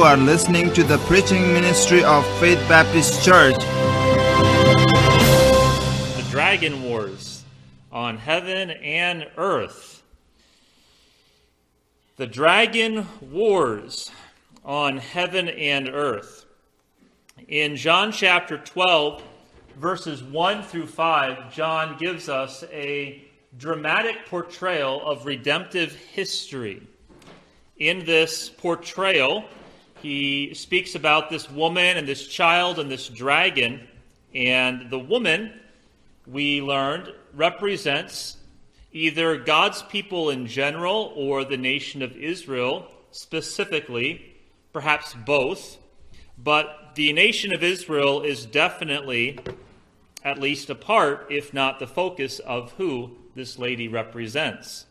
are listening to the preaching ministry of Faith Baptist Church. The Dragon Wars on Heaven and Earth. The Dragon Wars on Heaven and Earth. In John chapter 12, verses 1 through 5, John gives us a dramatic portrayal of redemptive history. In this portrayal, he speaks about this woman and this child and this dragon, and the woman, we learned, represents either God's people in general or the nation of Israel specifically, perhaps both, but the nation of Israel is definitely at least a part, if not the focus, of who this lady represents.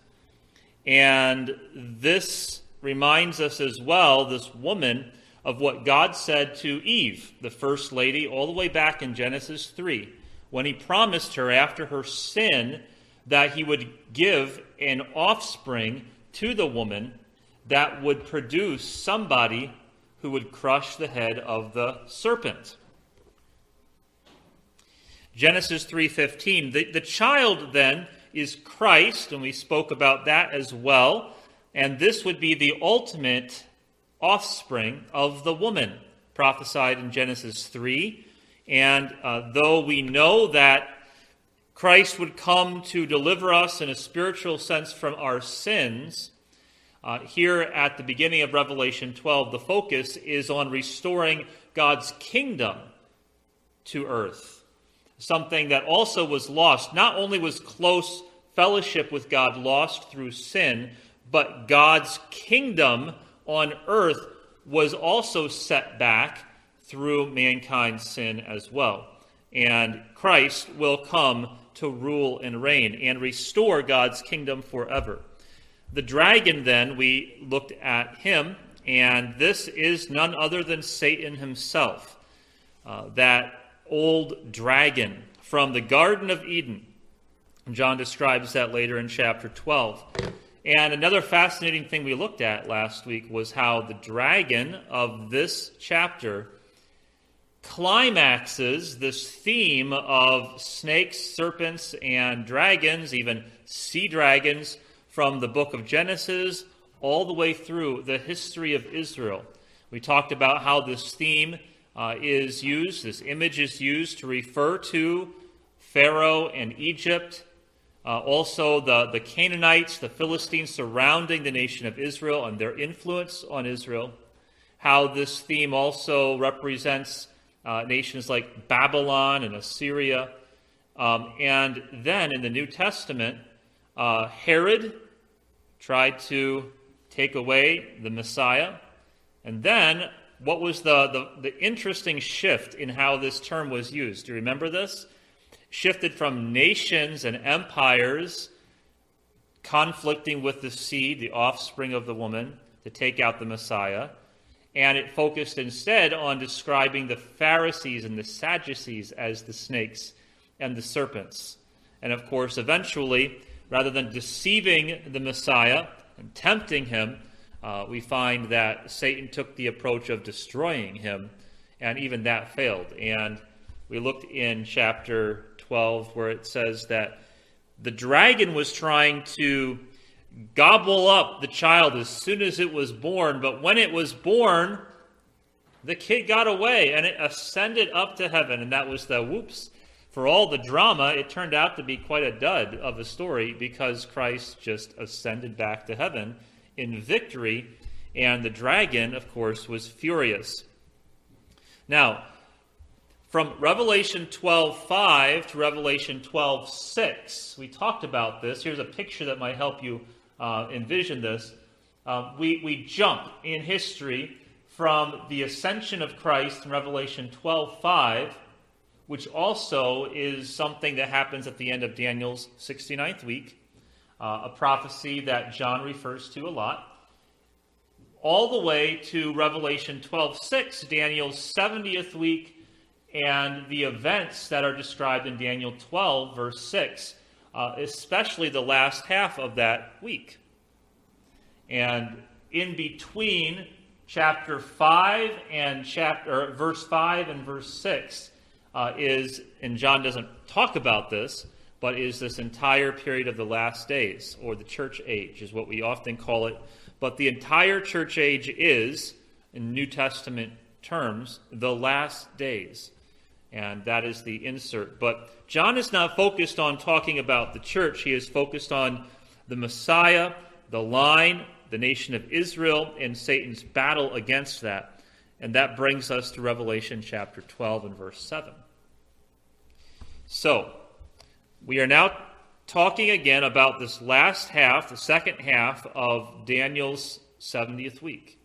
And this reminds us as well, this woman, of what God said to Eve, the first lady, all the way back in Genesis 3, when he promised her after her sin that he would give an offspring to the woman that would produce somebody who would crush the head of the serpent. Genesis 3:15. The child then is Christ, and we spoke about that as well. And this would be the ultimate offspring of the woman, prophesied in Genesis 3. And though we know that Christ would come to deliver us in a spiritual sense from our sins, here at the beginning of Revelation 12, the focus is on restoring God's kingdom to earth. Something that also was lost. Not only was close fellowship with God lost through sin, but God's kingdom on earth was also set back through mankind's sin as well. And Christ will come to rule and reign and restore God's kingdom forever. The dragon then, we looked at him, and this is none other than Satan himself. That old dragon from the Garden of Eden. John describes that later in chapter 12. And another fascinating thing we looked at last week was how the dragon of this chapter climaxes this theme of snakes, serpents, and dragons, even sea dragons, from the book of Genesis all the way through the history of Israel. We talked about how this theme is used, this image is used to refer to Pharaoh and Egypt, also the Canaanites, the Philistines surrounding the nation of Israel and their influence on Israel. How this theme also represents nations like Babylon and Assyria. And then in the New Testament, Herod tried to take away the Messiah. And then what was the interesting shift in how this term was used? Do you remember this? Shifted from nations and empires conflicting with the seed, the offspring of the woman, to take out the Messiah. And it focused instead on describing the Pharisees and the Sadducees as the snakes and the serpents. And of course, eventually, rather than deceiving the Messiah and tempting him, we find that Satan took the approach of destroying him, and even that failed. And we looked in chapter 12 where it says that the dragon was trying to gobble up the child as soon as it was born, but when it was born, the kid got away and it ascended up to heaven, and that was the whoops. For all the drama, it turned out to be quite a dud of a story because Christ just ascended back to heaven in victory, and the dragon, of course, was furious. Now, from Revelation 12:5 to Revelation 12:6, we talked about this. Here's a picture that might help you envision this. We jump in history from the ascension of Christ in Revelation 12:5, which also is something that happens at the end of Daniel's 69th week, a prophecy that John refers to a lot, all the way to Revelation 12:6, Daniel's 70th week, and the events that are described in Daniel 12, verse 6, especially the last half of that week. And in between chapter 5 and verse 5 and verse 6 is, and John doesn't talk about this, but is this entire period of the last days, or the church age is what we often call it. But the entire church age is, in New Testament terms, the last days. And that is the insert. But John is not focused on talking about the church. He is focused on the Messiah, the line, the nation of Israel, and Satan's battle against that. And that brings us to Revelation chapter 12 and verse 7. So, we are now talking again about this last half, the second half of Daniel's 70th week.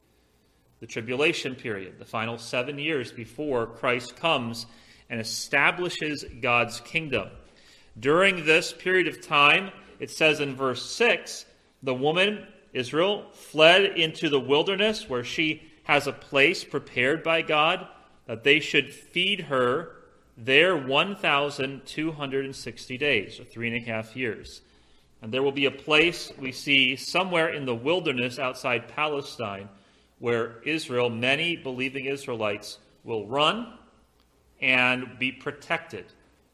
The tribulation period, the final 7 years before Christ comes and establishes God's kingdom. During this period of time, it says in verse 6, the woman, Israel, fled into the wilderness where she has a place prepared by God that they should feed her there 1,260 days, or 3.5 years. And there will be a place we see somewhere in the wilderness outside Palestine where Israel, many believing Israelites, will run and be protected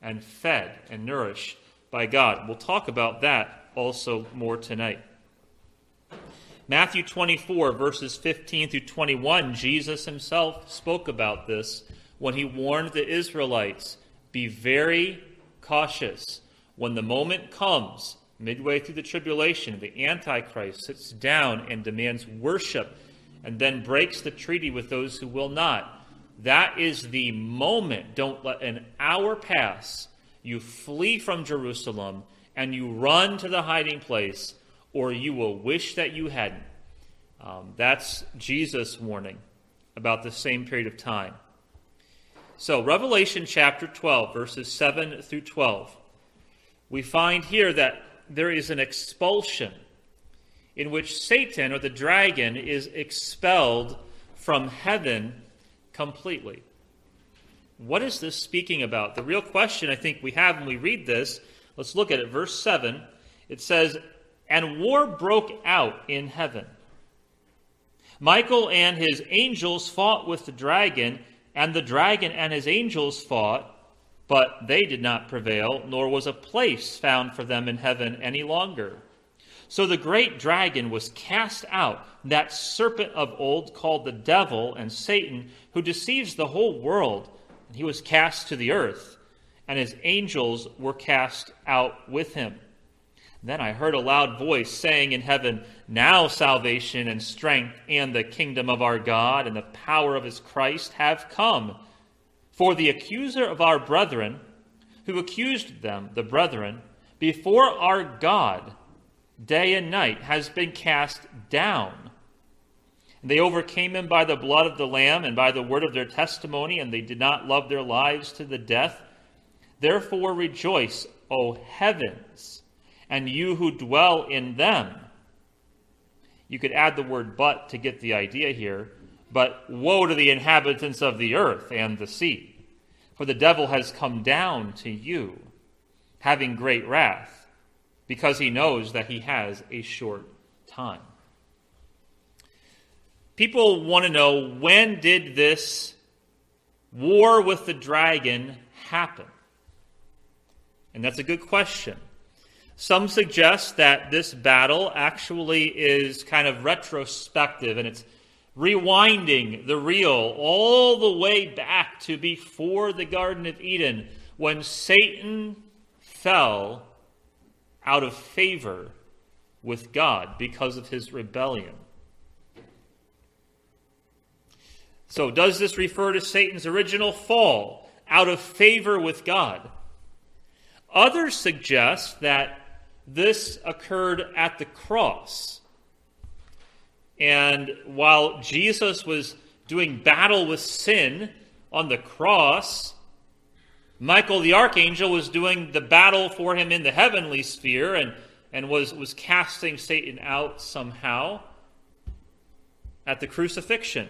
and fed and nourished by God. We'll talk about that also more tonight. Matthew 24, verses 15 through 21, Jesus himself spoke about this when he warned the Israelites, be very cautious. When the moment comes, midway through the tribulation, the Antichrist sits down and demands worship and then breaks the treaty with those who will not. That is the moment. Don't let an hour pass. You flee from Jerusalem and you run to the hiding place, or you will wish that you hadn't. That's Jesus' warning about the same period of time. So, Revelation chapter 12, verses 7 through 12. We find here that there is an expulsion in which Satan, or the dragon, is expelled from heaven completely. What is this speaking about? The real question I think we have when we read this, let's look at it. Verse 7, it says, and war broke out in heaven. Michael and his angels fought with the dragon and his angels fought, but they did not prevail, nor was a place found for them in heaven any longer. So the great dragon was cast out, that serpent of old called the devil and Satan, who deceives the whole world. And he was cast to the earth, and his angels were cast out with him. Then I heard a loud voice saying in heaven, now salvation and strength and the kingdom of our God and the power of his Christ have come. For the accuser of our brethren, who accused them, the brethren, before our God, day and night, has been cast down. And they overcame him by the blood of the Lamb and by the word of their testimony, and they did not love their lives to the death. Therefore rejoice, O heavens, and you who dwell in them. You could add the word but to get the idea here. But woe to the inhabitants of the earth and the sea, for the devil has come down to you, having great wrath, because he knows that he has a short time. People want to know, when did this war with the dragon happen? And that's a good question. Some suggest that this battle actually is kind of retrospective, and it's rewinding the reel all the way back to before the Garden of Eden, when Satan fell out of favor with God because of his rebellion. So does this refer to Satan's original fall out of favor with God? Others suggest that this occurred at the cross. And while Jesus was doing battle with sin on the cross, Michael the archangel was doing the battle for him in the heavenly sphere and was casting Satan out somehow at the crucifixion.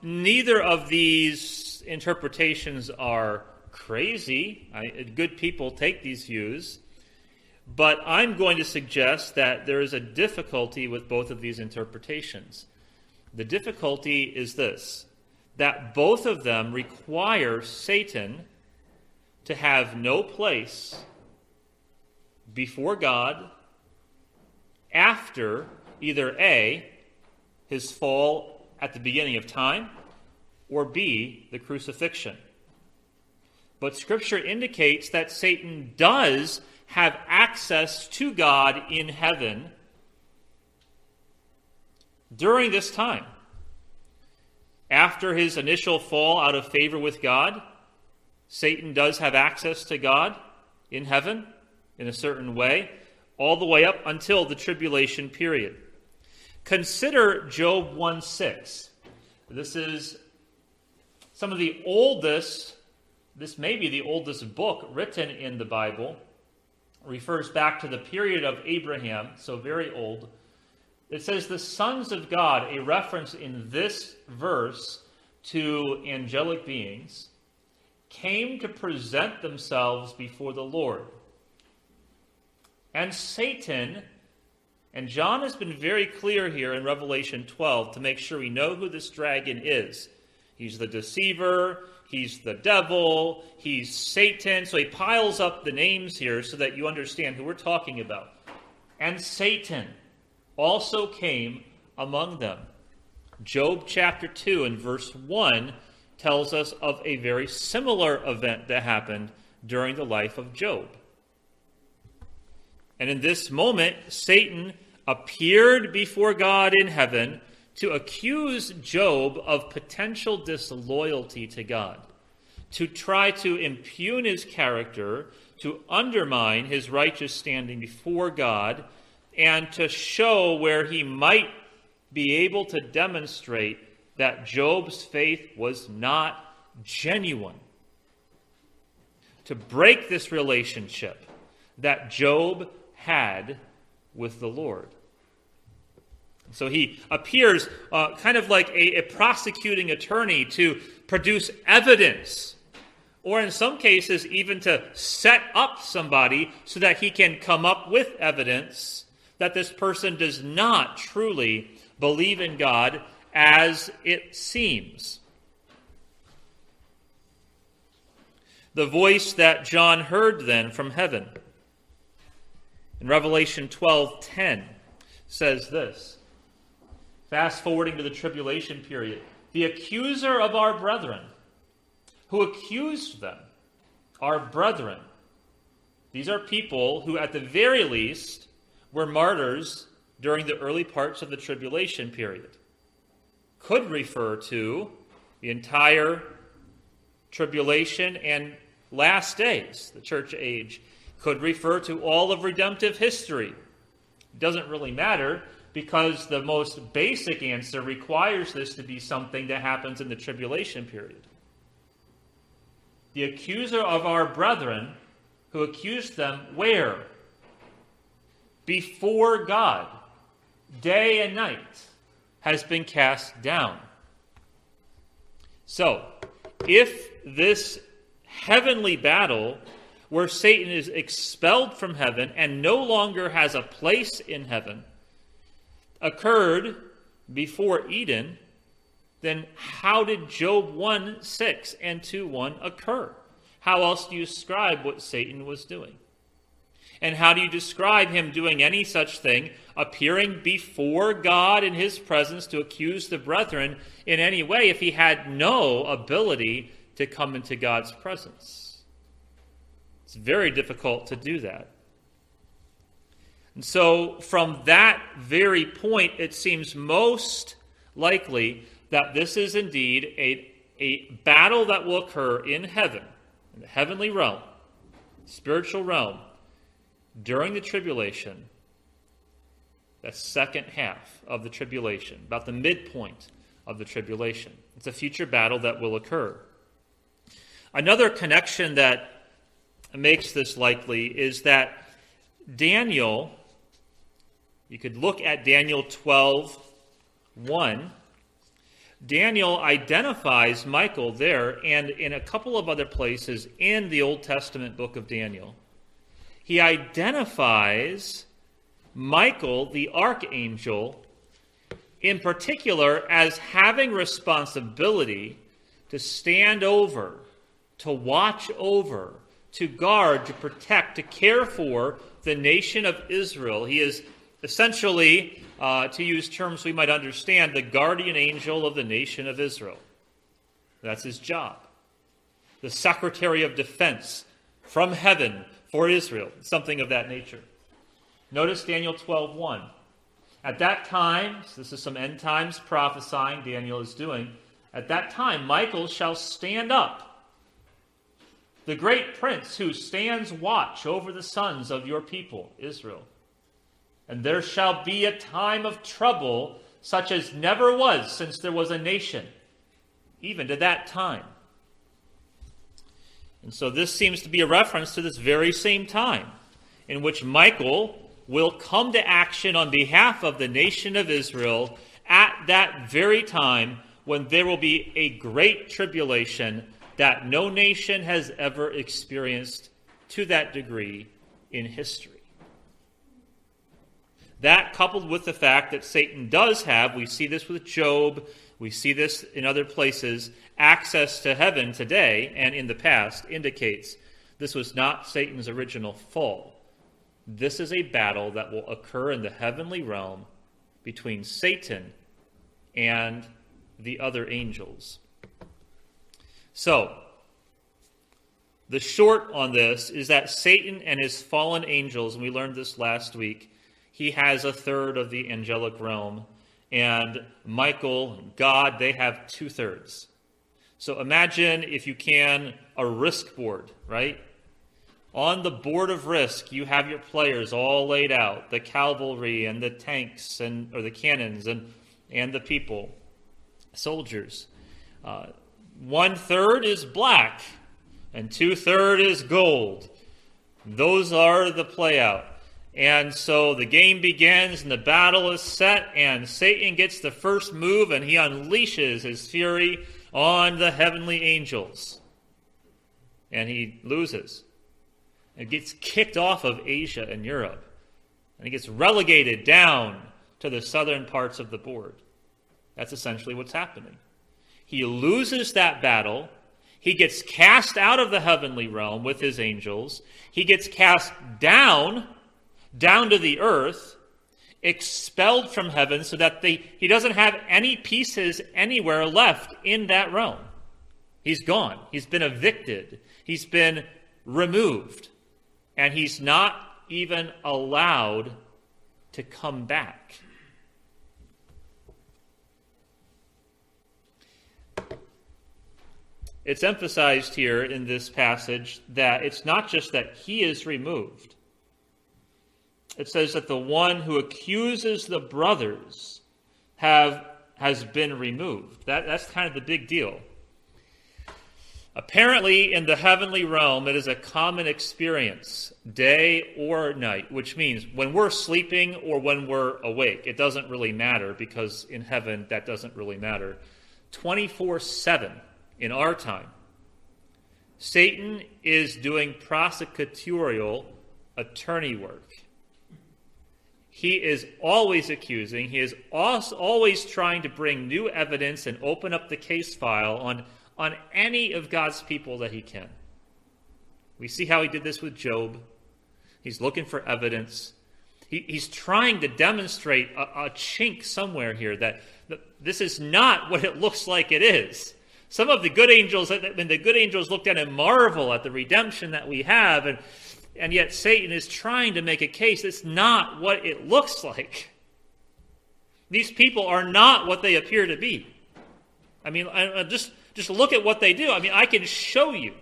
Neither of these interpretations are crazy. Good people take these views. But I'm going to suggest that there is a difficulty with both of these interpretations. The difficulty is this, that both of them require Satan to have no place before God after either A, his fall at the beginning of time, or B, the crucifixion. But Scripture indicates that Satan does have access to God in heaven during this time. After his initial fall out of favor with God, Satan does have access to God in heaven in a certain way, all the way up until the tribulation period. Consider Job 1:6. This is some of the oldest, this may be the oldest book written in the Bible. It refers back to the period of Abraham, so very old. It says the sons of God, a reference in this verse to angelic beings, came to present themselves before the Lord. And Satan, and John has been very clear here in Revelation 12 to make sure we know who this dragon is. He's the deceiver, he's the devil, he's Satan. So he piles up the names here so that you understand who we're talking about. And Satan also came among them. Job chapter 2 and verse 1 tells us of a very similar event that happened during the life of Job. And in this moment, Satan appeared before God in heaven to accuse Job of potential disloyalty to God, to try to impugn his character, to undermine his righteous standing before God, and to show where he might be able to demonstrate that Job's faith was not genuine. To break this relationship that Job had with the Lord. So he appears kind of like a prosecuting attorney to produce evidence, or in some cases even to set up somebody so that he can come up with evidence that this person does not truly believe in God as it seems. The voice that John heard then from heaven in Revelation 12:10 says this, fast forwarding to the tribulation period, the accuser of our brethren, who accused them, our brethren. These are people who at the very least were martyrs during the early parts of the tribulation period. Could refer to the entire tribulation and last days, the church age. Could refer to all of redemptive history. It doesn't really matter because the most basic answer requires this to be something that happens in the tribulation period. The accuser of our brethren, who accused them where? Before God, day and night, has been cast down. So, if this heavenly battle where Satan is expelled from heaven and no longer has a place in heaven, occurred before Eden, then how did Job 1:6 and 2:1 occur? How else do you describe what Satan was doing? And how do you describe him doing any such thing, appearing before God in his presence to accuse the brethren in any way if he had no ability to come into God's presence? It's very difficult to do that. And so from that very point, it seems most likely that this is indeed a battle that will occur in heaven, in the heavenly realm, spiritual realm, during the tribulation, the second half of the tribulation, about the midpoint of the tribulation. It's a future battle that will occur. Another connection that makes this likely is that Daniel, you could look at Daniel 12:1. Daniel identifies Michael there, and in a couple of other places in the Old Testament book of Daniel, he identifies Michael, the archangel, in particular as having responsibility to stand over, to watch over, to guard, to protect, to care for the nation of Israel. He is essentially, to use terms we might understand, the guardian angel of the nation of Israel. That's his job. The secretary of defense from heaven for Israel, something of that nature. Notice Daniel 12:1. At that time, so this is some end times prophesying Daniel is doing, at that time Michael shall stand up, the great prince who stands watch over the sons of your people, Israel. And there shall be a time of trouble such as never was since there was a nation, even to that time. And so this seems to be a reference to this very same time in which Michael will come to action on behalf of the nation of Israel at that very time when there will be a great tribulation that no nation has ever experienced to that degree in history. That, coupled with the fact that Satan does have, we see this with Job, we see this in other places, access to heaven today and in the past, indicates this was not Satan's original fall. This is a battle that will occur in the heavenly realm between Satan and the other angels. So, the short on this is that Satan and his fallen angels, and we learned this last week, he has a third of the angelic realm, and Michael, God, they have 2/3. So imagine, if you can, a risk board, right? On the board of risk, you have your players all laid out, the cavalry and the tanks or the cannons and the people, soldiers. 1/3 is black and 2/3 is gold. Those are the play out. And so the game begins and the battle is set, and Satan gets the first move and he unleashes his fury on the heavenly angels. And he loses. It gets kicked off of Asia and Europe. And he gets relegated down to the southern parts of the board. That's essentially what's happening. He loses that battle. He gets cast out of the heavenly realm with his angels. He gets cast down to the earth, expelled from heaven so that he doesn't have any pieces anywhere left in that realm. He's gone. He's been evicted. He's been removed. And he's not even allowed to come back. It's emphasized here in this passage that it's not just that he is removed. It says that the one who accuses the brothers has been removed. That's kind of the big deal. Apparently, in the heavenly realm, it is a common experience, day or night, which means when we're sleeping or when we're awake, it doesn't really matter, because in heaven, that doesn't really matter. 24/7 in our time, Satan is doing prosecutorial attorney work. He is always accusing. He is always trying to bring new evidence and open up the case file on any of God's people that he can. We see how he did this with Job. He's looking for evidence. He's trying to demonstrate a chink somewhere here that this is not what it looks like it is. Some of the good angels, when the good angels looked at and marvel at the redemption that we have, and yet Satan is trying to make a case that's not what it looks like. These people are not what they appear to be. I mean, just look at what they do. I mean, I can show you.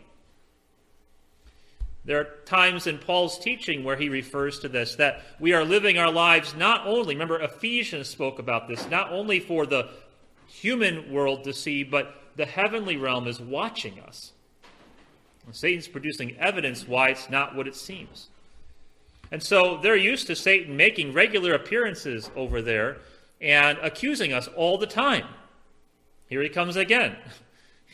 There are times in Paul's teaching where he refers to this, that we are living our lives not only, remember Ephesians spoke about this, not only for the human world to see, but the heavenly realm is watching us. And Satan's producing evidence why it's not what it seems. And so they're used to Satan making regular appearances over there and accusing us all the time. Here he comes again.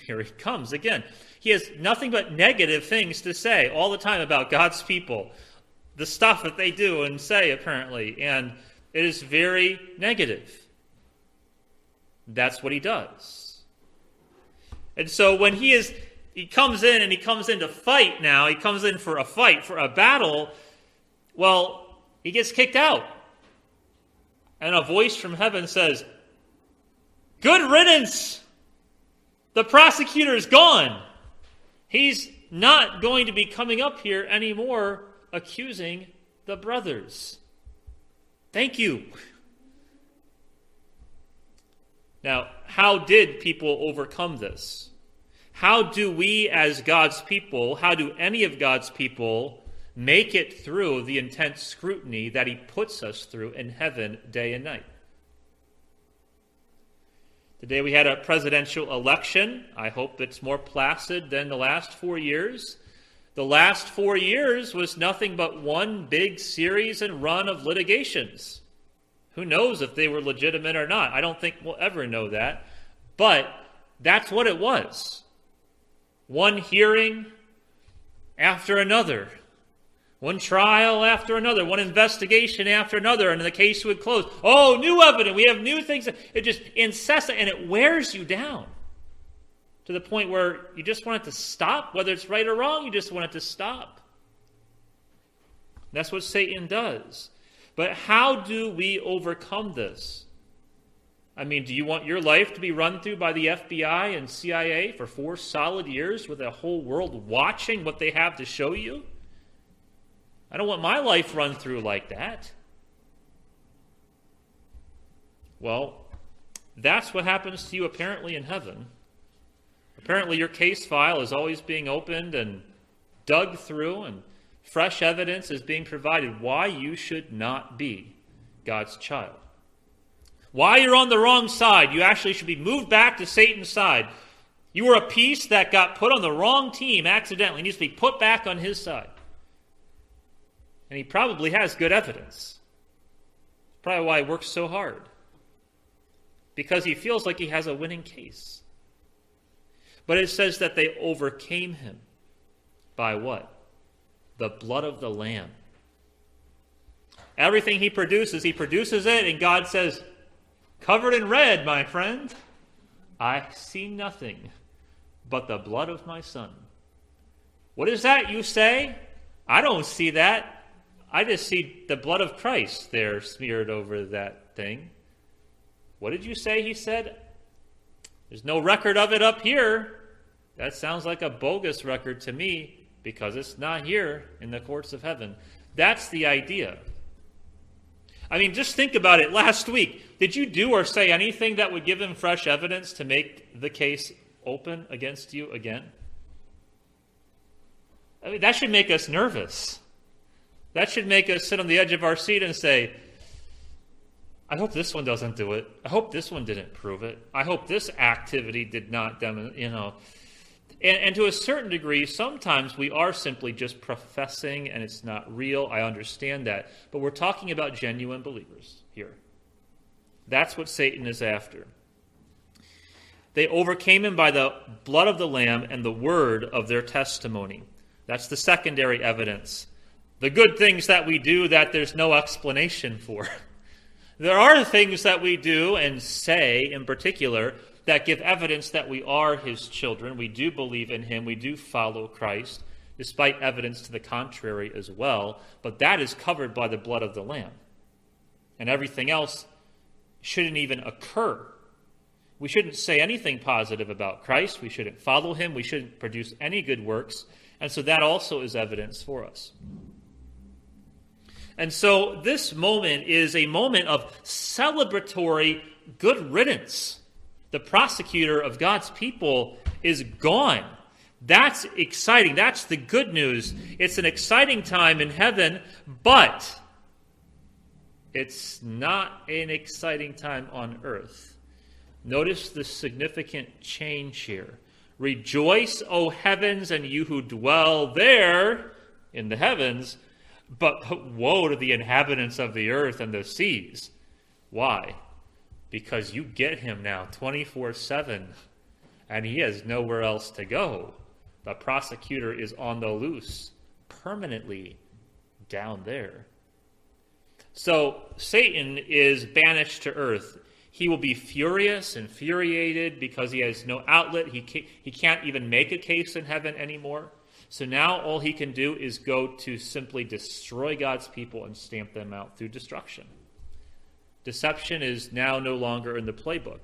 Here he comes again. He has nothing but negative things to say all the time about God's people. the stuff that they do and say, apparently, and it is very negative. That's what he does. And so when he comes in to fight now, he comes in for a fight, for a battle, well, he gets kicked out. And a voice from heaven says, "Good riddance! The prosecutor is gone. He's not going to be coming up here anymore accusing the brothers. Thank you." Now, how did people overcome this? How do we as God's people, how do any of God's people make it through the intense scrutiny that he puts us through in heaven day and night? Today we had a presidential election. I hope it's more placid than the last 4 years. The last 4 years was nothing but one big series and run of litigations. Who knows if they were legitimate or not? I don't think we'll ever know that. But that's what it was. One hearing after another. One trial after another. One investigation after another. And the case would close. Oh, new evidence. We have new things. It just incessant. And it wears you down. To the point where you just want it to stop. Whether it's right or wrong, you just want it to stop. That's what Satan does. But how do we overcome this? I mean, do you want your life to be run through by the FBI and CIA for 4 solid years with a whole world watching what they have to show you? I don't want my life run through like that. Well, that's what happens to you apparently in heaven. Apparently your case file is always being opened and dug through, and fresh evidence is being provided why you should not be God's child. Why you're on the wrong side. You actually should be moved back to Satan's side. You were a piece that got put on the wrong team accidentally. It needs to be put back on his side. And he probably has good evidence. Probably why he works so hard. Because he feels like he has a winning case. But it says that they overcame him. By what? The blood of the Lamb. Everything he produces it, and God says, "Covered in red, my friend, I see nothing but the blood of my Son." What is that you say? I don't see that. I just see the blood of Christ there smeared over that thing. What did you say, he said? There's no record of it up here. That sounds like a bogus record to me, because it's not here in the courts of heaven. That's the idea. I mean, just think about it. Last week, did you do or say anything that would give him fresh evidence to make the case open against you again? I mean, that should make us nervous. That should make us sit on the edge of our seat and say, I hope this one doesn't do it. I hope this one didn't prove it. I hope this activity did not demonstrate, And to a certain degree, sometimes we are simply just professing and it's not real. I understand that. But we're talking about genuine believers here. That's what Satan is after. They overcame him by the blood of the Lamb and the word of their testimony. That's the secondary evidence. The good things that we do that there's no explanation for. There are things that we do and say in particular that give evidence that we are his children. We do believe in him. We do follow Christ, despite evidence to the contrary as well. But that is covered by the blood of the Lamb. And everything else shouldn't even occur. We shouldn't say anything positive about Christ. We shouldn't follow him. We shouldn't produce any good works. And so that also is evidence for us. And so this moment is a moment of celebratory good riddance. The prosecutor of God's people is gone. That's exciting. That's the good news. It's an exciting time in heaven, but it's not an exciting time on earth. Notice the significant change here. Rejoice, O heavens, and you who dwell there in the heavens, but woe to the inhabitants of the earth and the seas. Why? Because you get him now 24/7, and he has nowhere else to go. The prosecutor is on the loose permanently, down there. So Satan is banished to earth. He will be furious, infuriated, because he has no outlet. He can't even make a case in heaven anymore. So now all he can do is go to simply destroy God's people and stamp them out through destruction. Deception is now no longer in the playbook.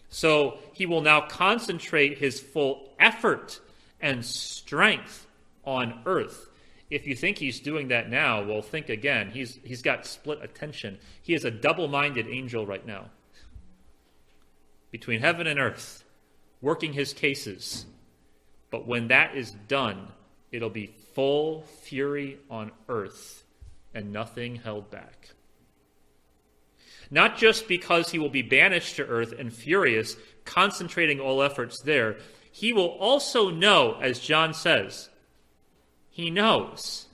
So he will now concentrate his full effort and strength on earth. If you think he's doing that now, well, think again. He's got split attention. He is a double-minded angel right now. Between heaven and earth, working his cases. But when that is done, it'll be full fury on earth and nothing held back. Not just because he will be banished to earth and furious, concentrating all efforts there, he will also know, as John says, he knows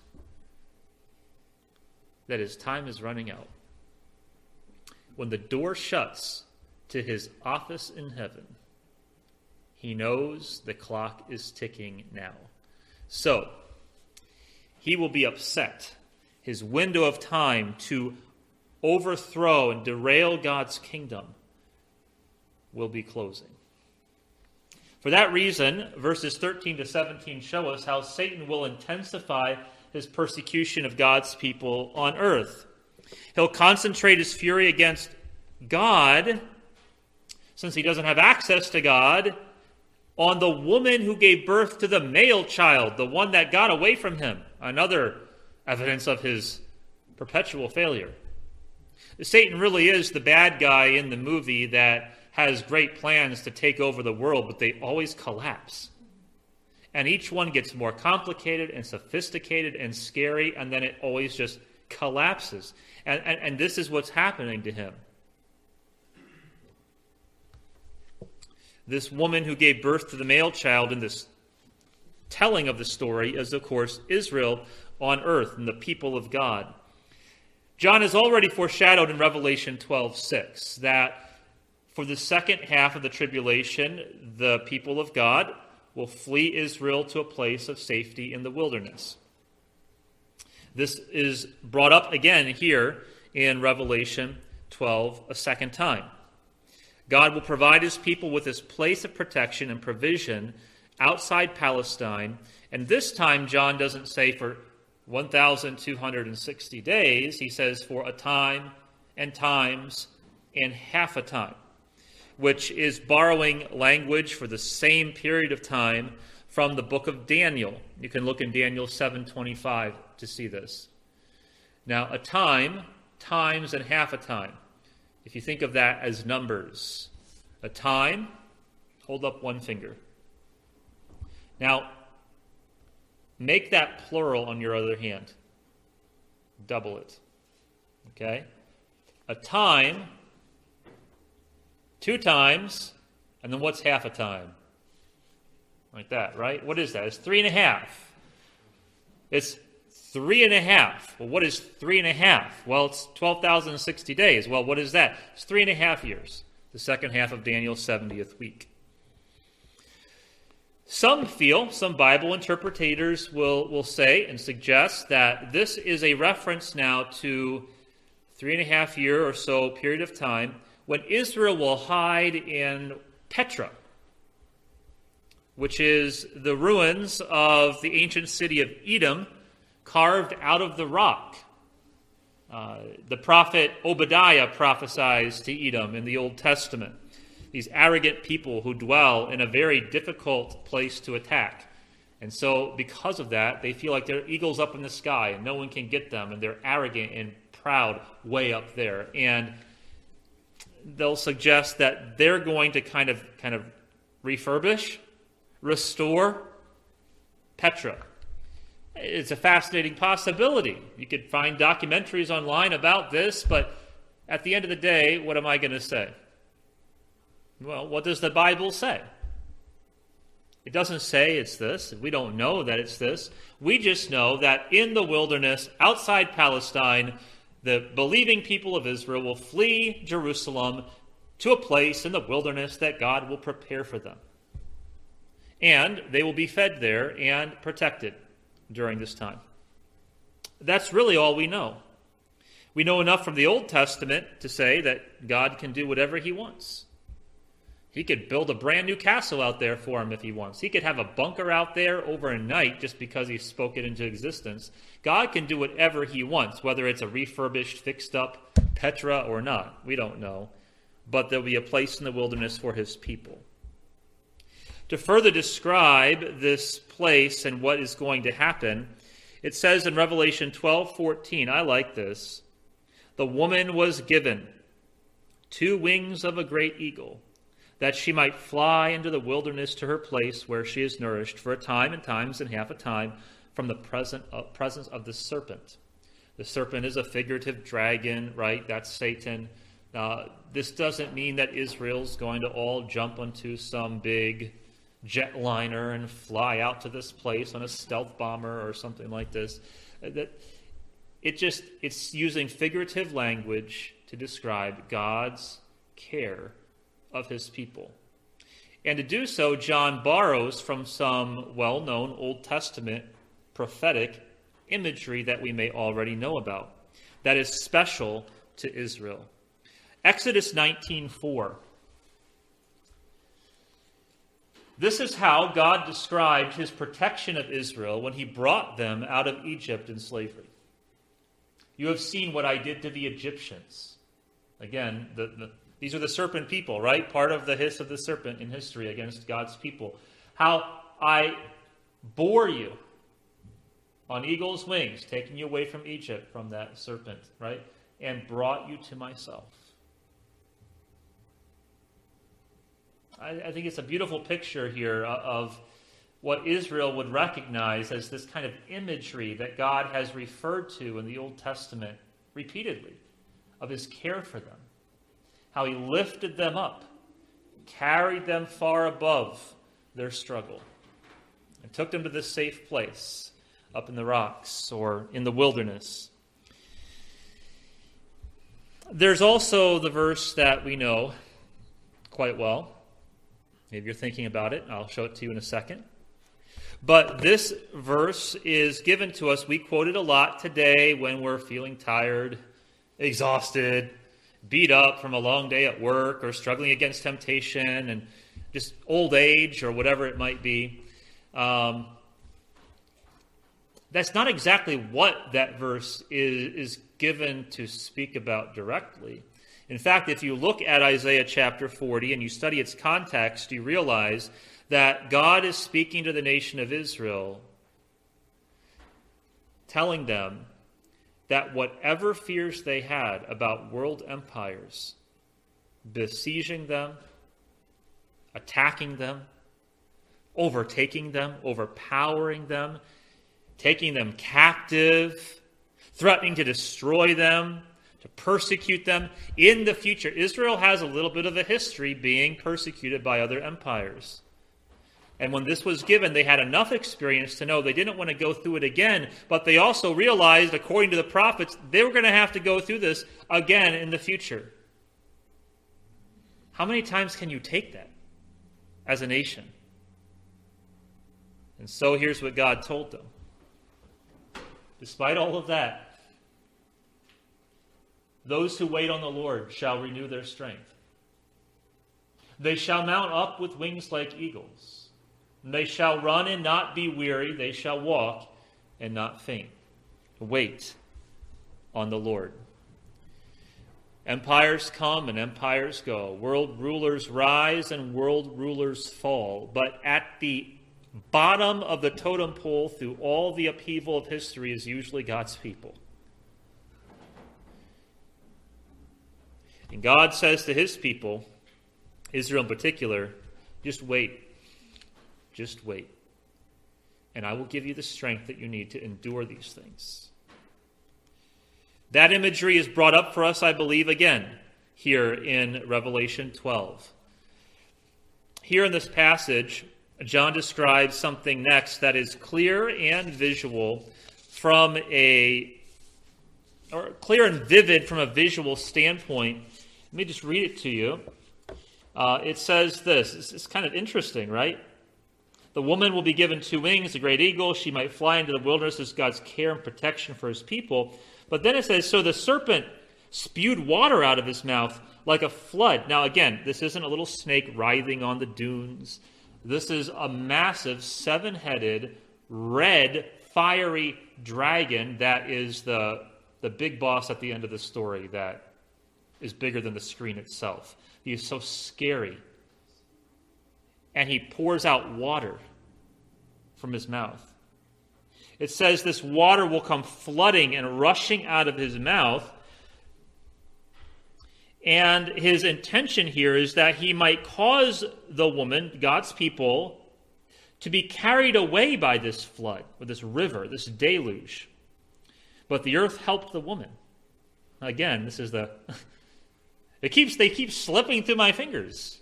that his time is running out. When the door shuts to his office in heaven, he knows the clock is ticking now. So, he will be upset. His window of time to overthrow and derail God's kingdom will be closing. For that reason, verses 13 to 17 show us how Satan will intensify his persecution of God's people on earth. He'll concentrate his fury against God, since he doesn't have access to God, on the woman who gave birth to the male child, the one that got away from him. Another evidence of his perpetual failure. Satan really is the bad guy in the movie that has great plans to take over the world, but they always collapse. And each one gets more complicated and sophisticated and scary, and then it always just collapses. And this is what's happening to him. This woman who gave birth to the male child in this telling of the story is, of course, Israel on earth and the people of God. John has already foreshadowed in Revelation 12:6 that for the second half of the tribulation, the people of God will flee Israel to a place of safety in the wilderness. This is brought up again here in Revelation 12 a second time. God will provide his people with this place of protection and provision outside Palestine. And this time, John doesn't say for 1,260 days. He says for a time and times and half a time, which is borrowing language for the same period of time from the book of Daniel. You can look in Daniel 7:25 to see this. Now, a time, times, and half a time. If you think of that as numbers, a time, hold up one finger. Now, make that plural on your other hand. Double it. Okay? A time, 2 times, and then what's half a time? Like that, right? What is that? It's 3.5. It's 3.5. Well, what is 3.5? Well, it's 12,060 days. Well, what is that? It's 3.5 years. The second half of Daniel's 70th week. Some Bible interpreters will say and suggest that this is a reference now to 3.5 year or so period of time when Israel will hide in Petra, which is the ruins of the ancient city of Edom, carved out of the rock. The prophet Obadiah prophesies to Edom in the Old Testament. These arrogant people who dwell in a very difficult place to attack. And so because of that, they feel like they're eagles up in the sky and no one can get them, and they're arrogant and proud way up there. And they'll suggest that they're going to kind of refurbish, restore Petra. It's a fascinating possibility. You could find documentaries online about this, but at the end of the day, what am I going to say? Well, what does the Bible say? It doesn't say it's this. We don't know that it's this. We just know that in the wilderness, outside Palestine, the believing people of Israel will flee Jerusalem to a place in the wilderness that God will prepare for them. And they will be fed there and protected during this time. That's really all we know. We know enough from the Old Testament to say that God can do whatever he wants. He could build a brand new castle out there for him if he wants. He could have a bunker out there overnight just because he spoke it into existence. God can do whatever he wants, whether it's a refurbished, fixed up Petra or not. We don't know. But there'll be a place in the wilderness for his people. To further describe this place and what is going to happen, it says in Revelation 12:14, I like this, the woman was given 2 wings of a great eagle, that she might fly into the wilderness to her place where she is nourished for a time and times and half a time from the presence of the serpent. The serpent is a figurative dragon, right? That's Satan. This doesn't mean that Israel's going to all jump onto some big jetliner and fly out to this place on a stealth bomber or something like this. It's using figurative language to describe God's care of his people. And to do so, John borrows from some well-known Old Testament prophetic imagery that we may already know about, that is special to Israel. Exodus 19:4. This is how God described his protection of Israel when he brought them out of Egypt in slavery. You have seen what I did to the Egyptians. Again, these are the serpent people, right? Part of the hiss of the serpent in history against God's people. How I bore you on eagle's wings, taking you away from Egypt, from that serpent, right? And brought you to myself. I think it's a beautiful picture here of what Israel would recognize as this kind of imagery that God has referred to in the Old Testament repeatedly, of his care for them. How he lifted them up, carried them far above their struggle, and took them to this safe place up in the rocks or in the wilderness. There's also the verse that we know quite well. Maybe you're thinking about it. I'll show it to you in a second. But this verse is given to us. We quote it a lot today when we're feeling tired, exhausted, beat up from a long day at work, or struggling against temptation and just old age or whatever it might be. That's not exactly what that verse is given to speak about directly. In fact, if you look at Isaiah chapter 40 and you study its context, you realize that God is speaking to the nation of Israel, telling them that whatever fears they had about world empires besieging them, attacking them, overtaking them, overpowering them, taking them captive, threatening to destroy them, to persecute them. In the future, Israel has a little bit of a history being persecuted by other empires. And when this was given, they had enough experience to know they didn't want to go through it again, but they also realized, according to the prophets, they were going to have to go through this again in the future. How many times can you take that as a nation? And so here's what God told them. Despite all of that, those who wait on the Lord shall renew their strength. They shall mount up with wings like eagles. They shall run and not be weary. They shall walk and not faint. Wait on the Lord. Empires come and empires go. World rulers rise and world rulers fall. But at the bottom of the totem pole through all the upheaval of history is usually God's people. And God says to his people, Israel in particular, just wait. Just wait. And I will give you the strength that you need to endure these things. That imagery is brought up for us, I believe, again, here in Revelation 12. Here in this passage, John describes something next that is clear and visual clear and vivid from a visual standpoint. Let me just read it to you. It says this. It's kind of interesting, right? The woman will be given 2 wings, a great eagle. She might fly into the wilderness as God's care and protection for his people. But then it says, so the serpent spewed water out of his mouth like a flood. Now again, this isn't a little snake writhing on the dunes. This is a massive 7-headed, red, fiery dragon that is the big boss at the end of the story that is bigger than the screen itself. He is so scary. And he pours out water from his mouth. It says this water will come flooding and rushing out of his mouth. And his intention here is that he might cause the woman, God's people, to be carried away by this flood, or this river, this deluge. But the earth helped the woman. Again, this is they keep slipping through my fingers.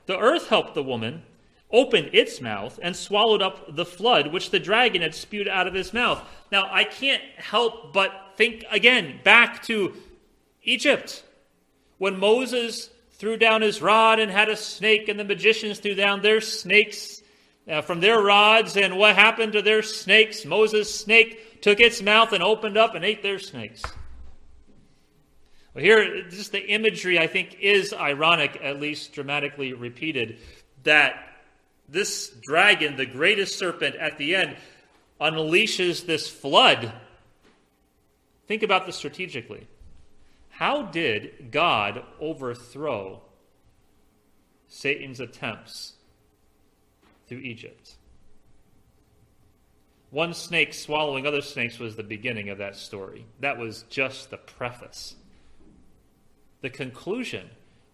The earth helped the woman, opened its mouth, and swallowed up the flood, which the dragon had spewed out of his mouth. Now, I can't help but think again back to Egypt, when Moses threw down his rod and had a snake, and the magicians threw down their snakes from their rods, and what happened to their snakes? Moses' snake took its mouth and opened up and ate their snakes. Well, here, just the imagery, I think, is ironic, at least dramatically repeated, that this dragon, the greatest serpent at the end, unleashes this flood. Think about this strategically. How did God overthrow Satan's attempts through Egypt? One snake swallowing other snakes was the beginning of that story. That was just the preface. The conclusion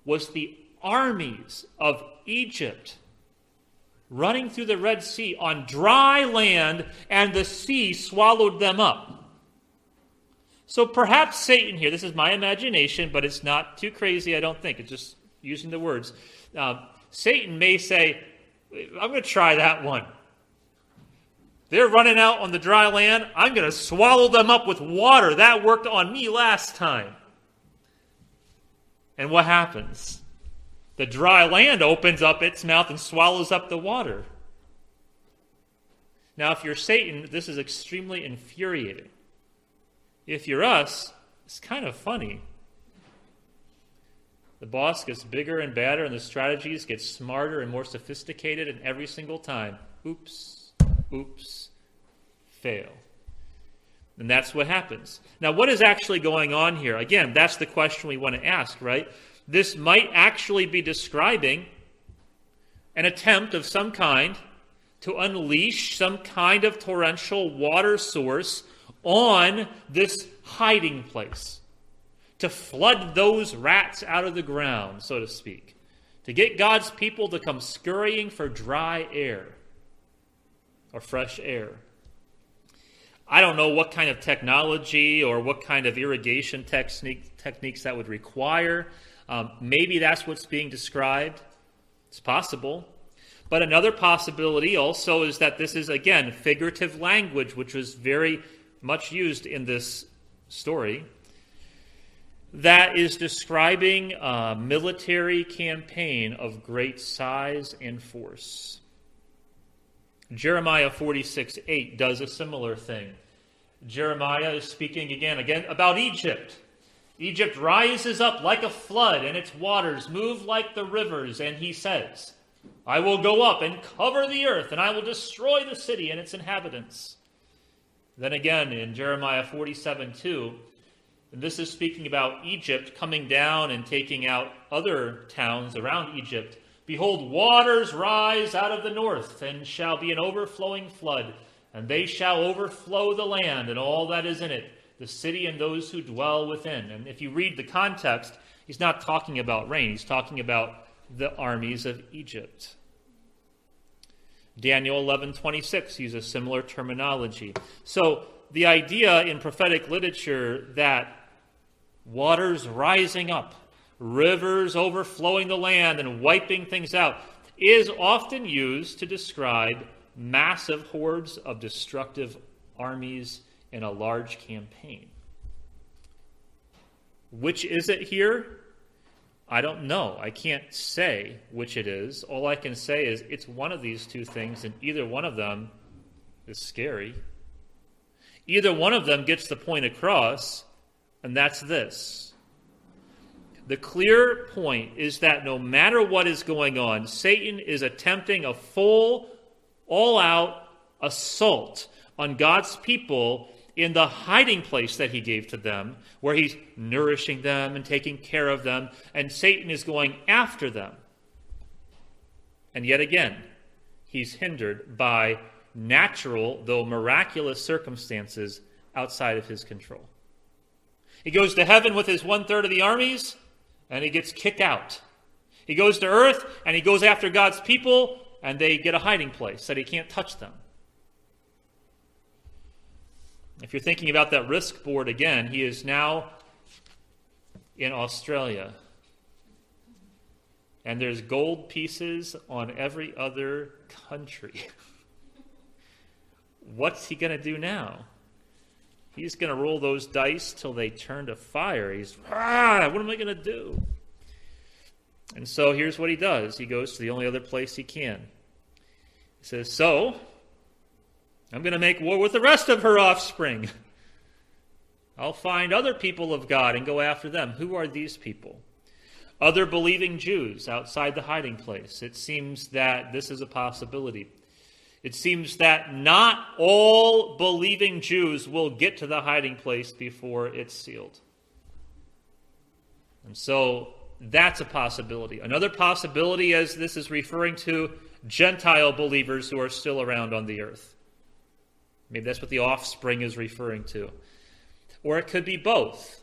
was the armies of Egypt running through the Red Sea on dry land, and the sea swallowed them up. So perhaps Satan here, this is my imagination, but it's not too crazy, I don't think. It's just using the words. Satan may say, I'm going to try that one. They're running out on the dry land. I'm going to swallow them up with water. That worked on me last time. And what happens? The dry land opens up its mouth and swallows up the water. Now, if you're Satan, this is extremely infuriating. If you're us, it's kind of funny. The boss gets bigger and badder, and the strategies get smarter and more sophisticated, and every single time, oops, fail. And that's what happens. Now, what is actually going on here? Again, that's the question we want to ask, right? This might actually be describing an attempt of some kind to unleash some kind of torrential water source on this hiding place, to flood those rats out of the ground, so to speak, to get God's people to come scurrying for dry air or fresh air. I don't know what kind of technology or what kind of irrigation techniques that would require. Maybe that's what's being described. It's possible. But another possibility also is that this is, again, figurative language, which was very much used in this story, that is describing a military campaign of great size and force. Jeremiah 46:8 does a similar thing. Jeremiah is speaking again about Egypt. Egypt rises up like a flood, and its waters move like the rivers. And he says, I will go up and cover the earth, and I will destroy the city and its inhabitants. Then again in Jeremiah 47:2, and this is speaking about Egypt coming down and taking out other towns around Egypt. Behold, waters rise out of the north, and shall be an overflowing flood, and they shall overflow the land and all that is in it, the city and those who dwell within. And if you read the context, he's not talking about rain. He's talking about the armies of Egypt. Daniel 11:26 uses similar terminology. So the idea in prophetic literature that waters rising up, rivers overflowing the land and wiping things out, is often used to describe massive hordes of destructive armies in a large campaign. Which is it here? I don't know. I can't say which it is. All I can say is it's one of these two things, and either one of them is scary. Either one of them gets the point across, and that's this. The clear point is that no matter what is going on, Satan is attempting a full, all-out assault on God's people in the hiding place that he gave to them, where he's nourishing them and taking care of them, and Satan is going after them. And yet again, he's hindered by natural, though miraculous circumstances outside of his control. He goes to heaven with his 1/3 of the armies, and he gets kicked out. He goes to earth, and he goes after God's people, and they get a hiding place that he can't touch them. If you're thinking about that risk board again, he is now in Australia. And there's gold pieces on every other country. What's he going to do now? He's going to roll those dice till they turn to fire. What am I going to do? And so here's what he does. He goes to the only other place he can. He says, so, I'm going to make war with the rest of her offspring. I'll find other people of God and go after them. Who are these people? Other believing Jews outside the hiding place. It seems that this is a possibility. It seems that not all believing Jews will get to the hiding place before it's sealed. And so that's a possibility. Another possibility, as this is referring to Gentile believers who are still around on the earth. Maybe that's what the offspring is referring to. Or it could be both.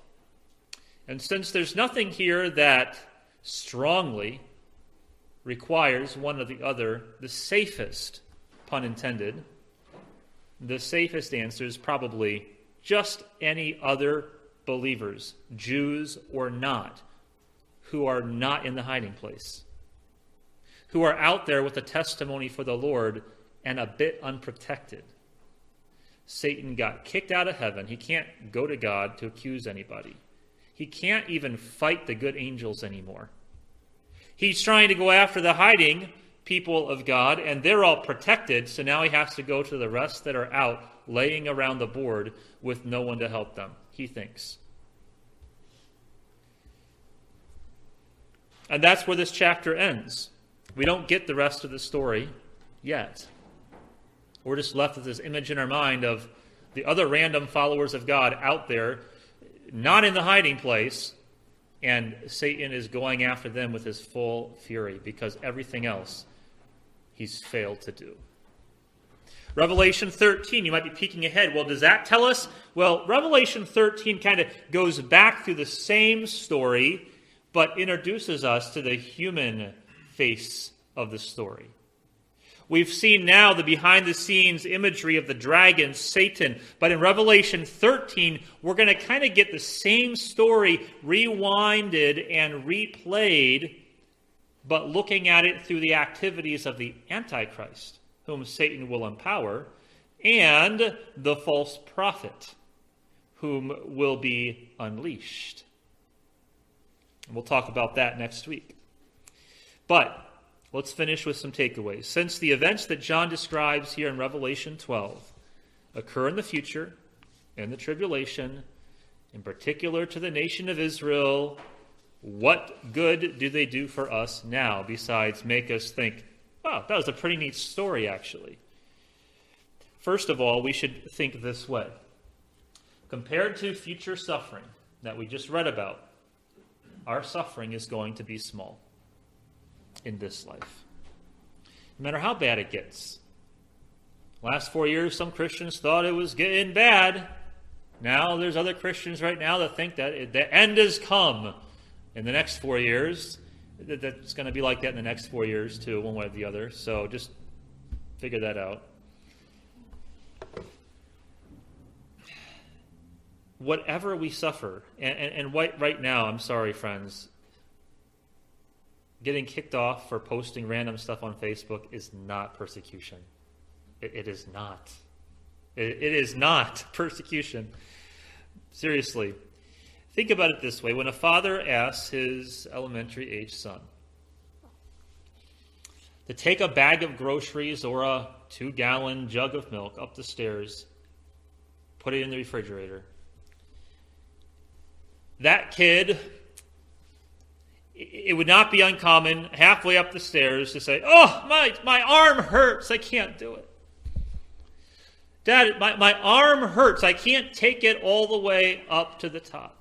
And since there's nothing here that strongly requires one or the other, the safest, pun intended, the safest answer is probably just any other believers, Jews or not, who are not in the hiding place, who are out there with a testimony for the Lord and a bit unprotected. Satan got kicked out of heaven. He can't go to God to accuse anybody. He can't even fight the good angels anymore. He's trying to go after the hiding people of God, and they're all protected, so now he has to go to the rest that are out, laying around the board with no one to help them, he thinks. And that's where this chapter ends. We don't get the rest of the story yet. We're just left with this image in our mind of the other random followers of God out there, not in the hiding place, and Satan is going after them with his full fury because everything else he's failed to do. Revelation 13, you might be peeking ahead. Well, does that tell us? Well, Revelation 13 kind of goes back through the same story, but introduces us to the human face of the story. We've seen now the behind-the-scenes imagery of the dragon, Satan. But in Revelation 13, we're going to kind of get the same story rewinded and replayed, but looking at it through the activities of the Antichrist, whom Satan will empower, and the false prophet, whom will be unleashed. And we'll talk about that next week. But let's finish with some takeaways. Since the events that John describes here in Revelation 12 occur in the future, in the tribulation, in particular to the nation of Israel, what good do they do for us now besides make us think, wow, that was a pretty neat story, actually? First of all, we should think this way. Compared to future suffering that we just read about, our suffering is going to be small in this life, no matter how bad it gets. Last 4 years, some Christians thought it was getting bad. Now there's other Christians right now that think that the end has come in the next 4 years. That's going to be like that in the next 4 years too, one way or the other. So just figure that out. Whatever we suffer, and right now, I'm sorry, friends, getting kicked off for posting random stuff on Facebook is not persecution. It is not. It is not persecution. Seriously. Think about it this way. When a father asks his elementary-age son to take a bag of groceries or a 2-gallon jug of milk up the stairs, put it in the refrigerator, that kid, it would not be uncommon halfway up the stairs to say, "Oh, my arm hurts. I can't do it. Dad, my arm hurts. I can't take it all the way up to the top."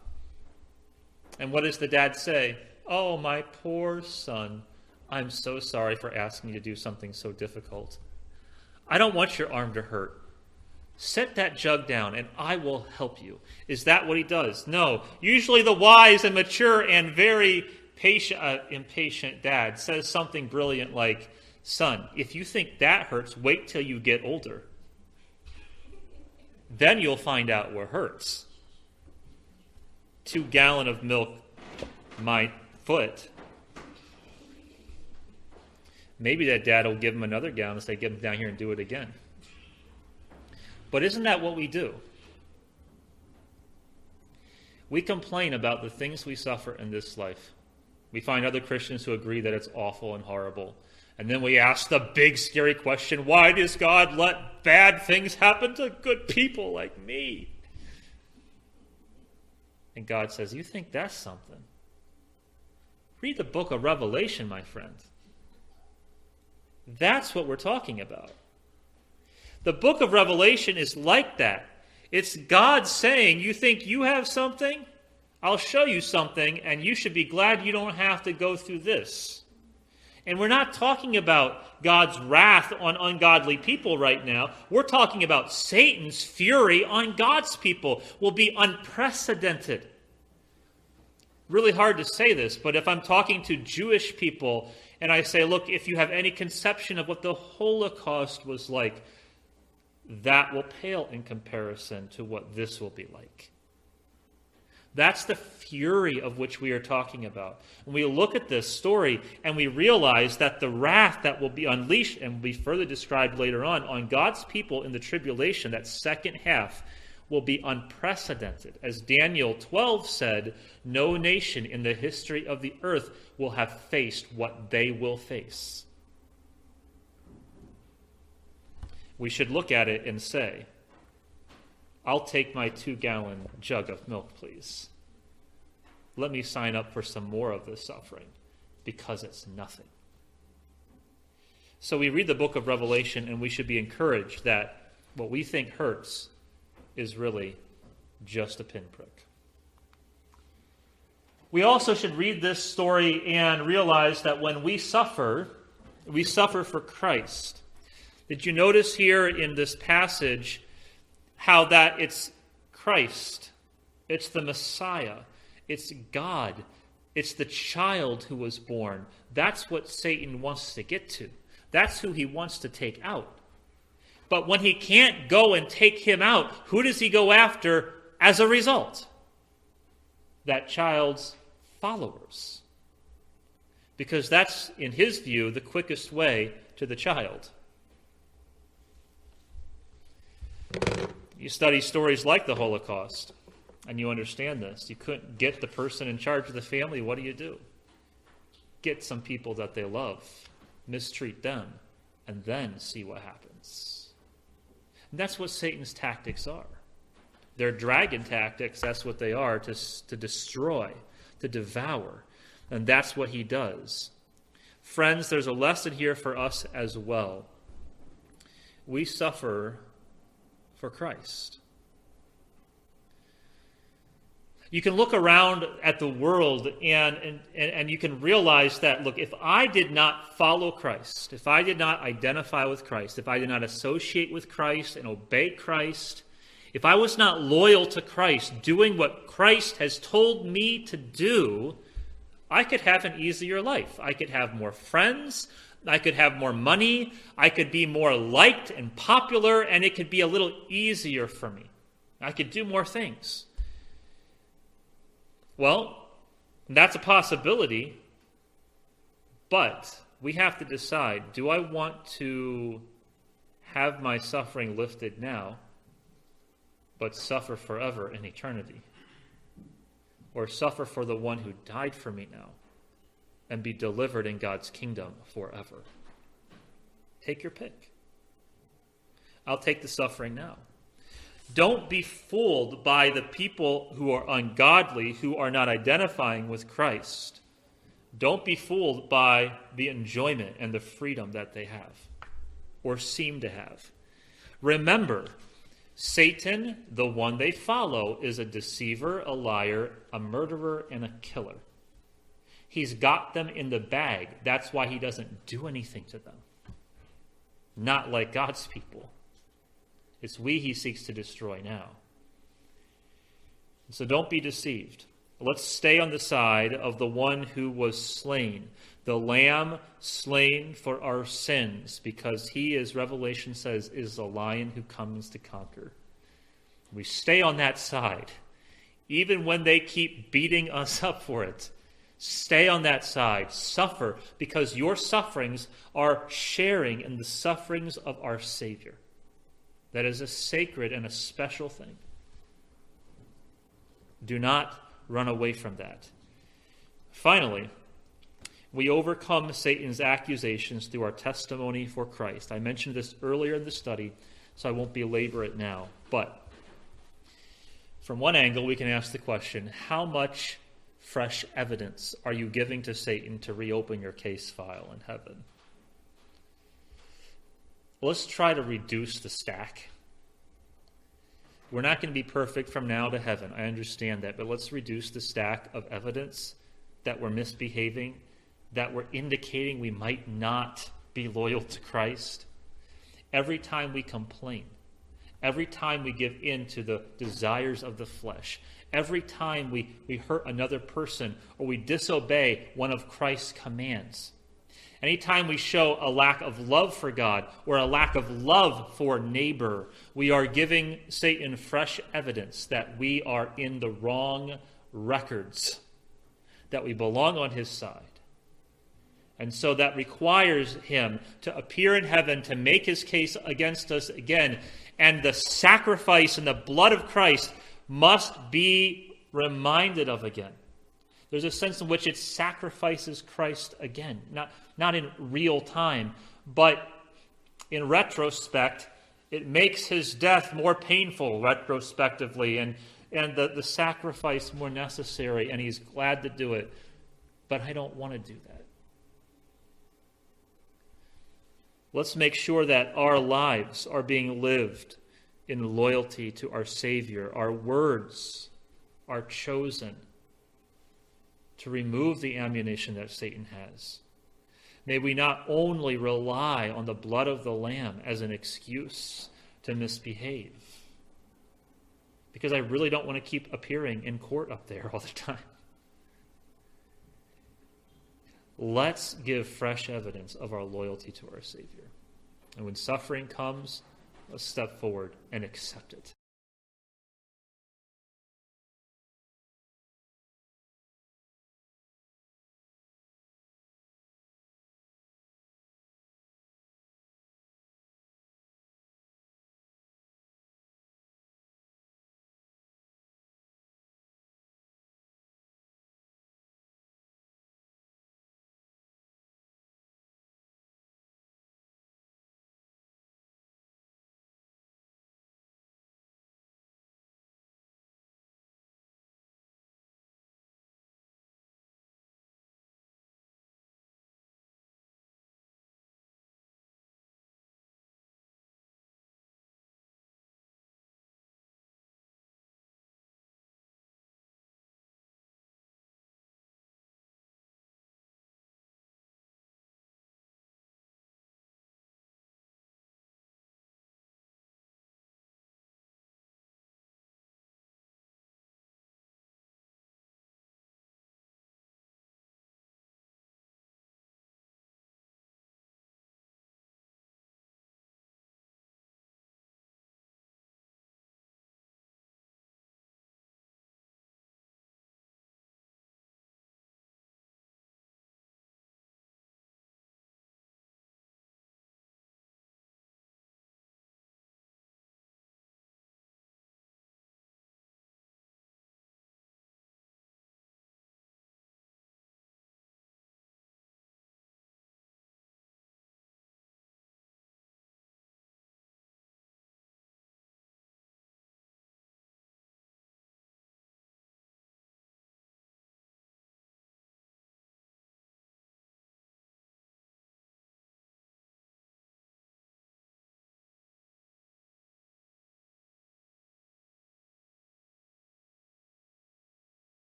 And what does the dad say? "Oh, my poor son. I'm so sorry for asking you to do something so difficult. I don't want your arm to hurt. Set that jug down and I will help you." Is that what he does? No. Usually the wise and mature and very impatient dad says something brilliant like, "Son, if you think that hurts, wait till you get older. Then you'll find out what hurts. 2 gallon of milk, my foot." Maybe that dad will give him another gallon and say, "Get him down here and do it again." But isn't that what we do? We complain about the things we suffer in this life. We find other Christians who agree that it's awful and horrible. And then we ask the big, scary question, why does God let bad things happen to good people like me? And God says, "You think that's something? Read the book of Revelation, my friend. That's what we're talking about." The book of Revelation is like that. It's God saying, "You think you have something? I'll show you something, and you should be glad you don't have to go through this." And we're not talking about God's wrath on ungodly people right now. We're talking about Satan's fury on God's people will be unprecedented. Really hard to say this, but if I'm talking to Jewish people and I say, "Look, if you have any conception of what the Holocaust was like, that will pale in comparison to what this will be like." That's the fury of which we are talking about. When we look at this story and we realize that the wrath that will be unleashed and will be further described later on God's people in the tribulation, that second half, will be unprecedented. As Daniel 12 said, no nation in the history of the earth will have faced what they will face. We should look at it and say, "I'll take my 2-gallon jug of milk, please. Let me sign up for some more of this suffering, because it's nothing." So we read the book of Revelation, and we should be encouraged that what we think hurts is really just a pinprick. We also should read this story and realize that when we suffer for Christ. Did you notice here in this passage how that it's Christ, it's the Messiah, it's God, it's the child who was born. That's what Satan wants to get to. That's who he wants to take out. But when he can't go and take him out, who does he go after as a result? That child's followers. Because that's, in his view, the quickest way to the child. You study stories like the Holocaust, and you understand this. You couldn't get the person in charge of the family. What do? Get some people that they love, mistreat them, and then see what happens. And that's what Satan's tactics are. They're dragon tactics. That's what they are, to destroy, to devour. And that's what he does. Friends, there's a lesson here for us as well. We suffer for Christ. You can look around at the world and you can realize that, look, if I did not follow Christ, if I did not identify with Christ, if I did not associate with Christ and obey Christ, if I was not loyal to Christ, doing what Christ has told me to do, I could have an easier life. I could have more friends. I could have more money. I could be more liked and popular, and it could be a little easier for me. I could do more things. Well, that's a possibility, but we have to decide, do I want to have my suffering lifted now, but suffer forever in eternity? or suffer for the one who died for me now and be delivered in God's kingdom forever? Take your pick. I'll take the suffering now. Don't be fooled by the people who are ungodly, who are not identifying with Christ. Don't be fooled by the enjoyment and the freedom that they have or seem to have. Remember, Satan, the one they follow, is a deceiver, a liar, a murderer, and a killer. He's got them in the bag. That's why he doesn't do anything to them. Not like God's people. It's we he seeks to destroy now. So don't be deceived. Let's stay on the side of the one who was slain, the Lamb slain for our sins, because he, as Revelation says, is the Lion who comes to conquer. We stay on that side, even when they keep beating us up for it. Stay on that side. Suffer, because your sufferings are sharing in the sufferings of our Savior. That is a sacred and a special thing. Do not run away from that. Finally, we overcome Satan's accusations through our testimony for Christ. I mentioned this earlier in the study, so I won't belabor it now. But from one angle, we can ask the question, how much fresh evidence are you giving to Satan to reopen your case file in heaven? Let's try to reduce the stack. We're not going to be perfect from now to heaven. I understand that. But let's reduce the stack of evidence that we're misbehaving, that we're indicating we might not be loyal to Christ. Every time we complain, every time we give in to the desires of the flesh, every time we hurt another person or we disobey one of Christ's commands, anytime we show a lack of love for God or a lack of love for neighbor, we are giving Satan fresh evidence that we are in the wrong records, that we belong on his side. And so that requires him to appear in heaven to make his case against us again. And the sacrifice and the blood of Christ must be reminded of again. There's a sense in which it sacrifices Christ again, not in real time, but in retrospect, it makes his death more painful retrospectively, and the sacrifice more necessary, and he's glad to do it. But I don't want to do that. Let's make sure that our lives are being lived in loyalty to our Savior. Our words are chosen to remove the ammunition that Satan has. May we not only rely on the blood of the Lamb as an excuse to misbehave, because I really don't want to keep appearing in court up there all the time. Let's give fresh evidence of our loyalty to our Savior. And when suffering comes, let's step forward and accept it.